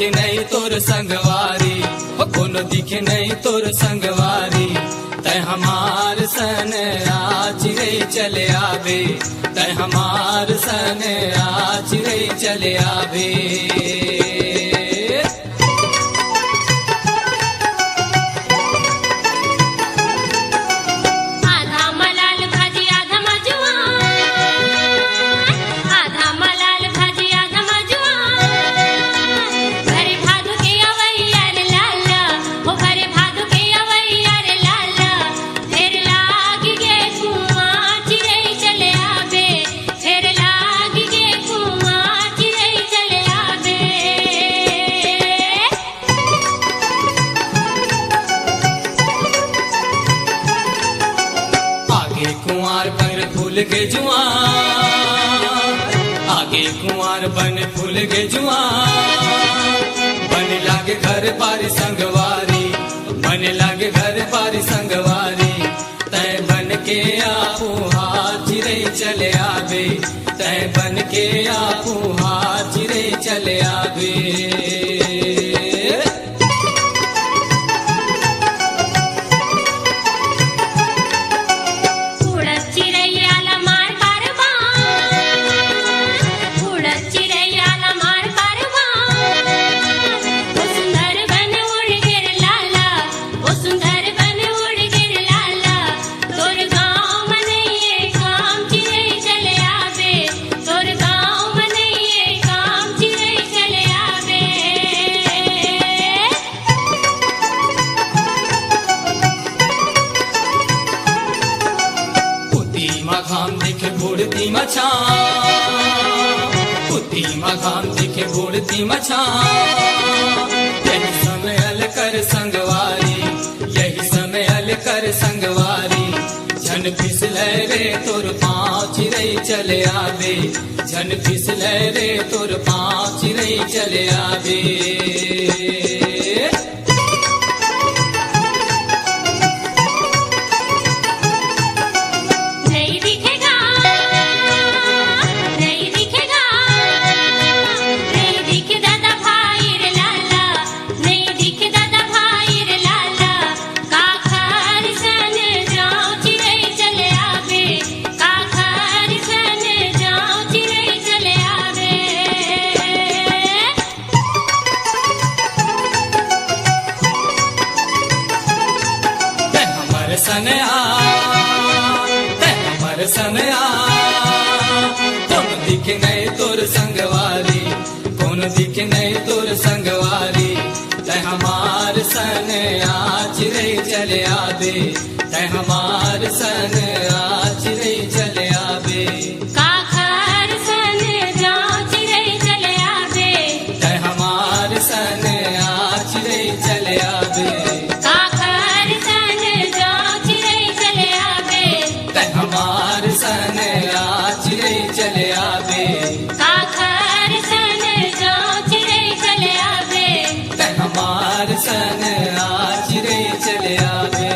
दिखे नहीं तोर संगवारी, कोनो दिखे नहीं तोर संगवारी। तय हमार सन आज रे चले आवे, तय हमार सन आज रे चले आवे। फूल के जुआन आगे कुंवर बन फूल के जुआन, बन लागे घर पारी संगवारी, बन लागे घर पारी संगवारी। तय बन के आपू हाजिरे चले आवे, तय बन के आपू हाजिरे चले आवे। बुढ़ती मछा बुद्धि मखान दिखे बुढ़ती मछा, यही समय अल कर संगवारी, यही समय अल कर संगवारी। झन फिसले रे तोर पाँच रे चले आवे, झन फिसले रे तोर पाँच रे चले आवे। कोनो दिखे नहीं तोर संगवारी, कोनो दिखे नहीं तोर संगवारी। तय हमार सन आज रे चले आवे, तय हमार सन आज रे चले आवे। काखर सन जांच रे चले आवे, तय हमार सन आज रे चले आवे। हमार सन आज रे चले आवे, काखर सन जांच रे चले आवे, तय हमार सन आज रे चले आवे।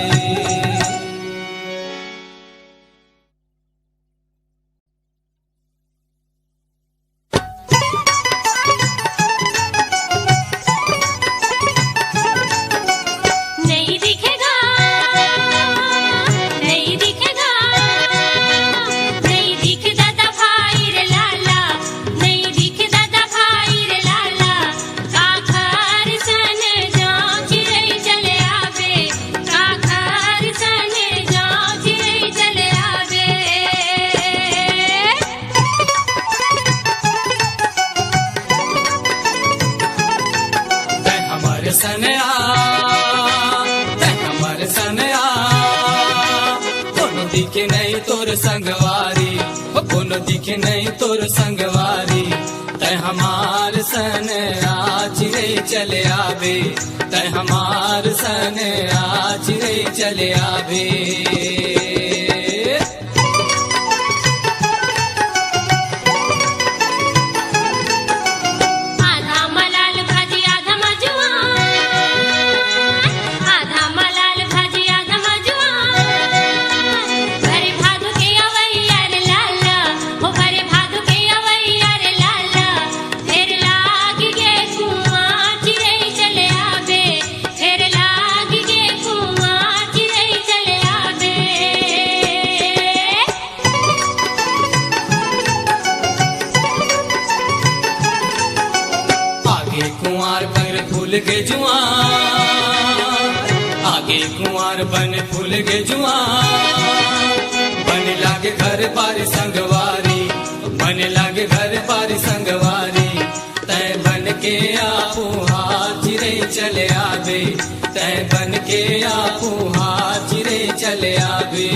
दिखे नहीं तोर संगवारी, कोनो दिखे नहीं तोर संगवारी। तय हमार सन आज रे चले आवे, तय हमार सन आज रे चले आवे। के जुआन आगे कुंवर बन फूल के जुआन बन लागे घर पारी संगवारी बन लागे घर पारी संगवारी तय बन के आपू हाजिरे चले आवे तय बन के आपू हाजिरे चले आवे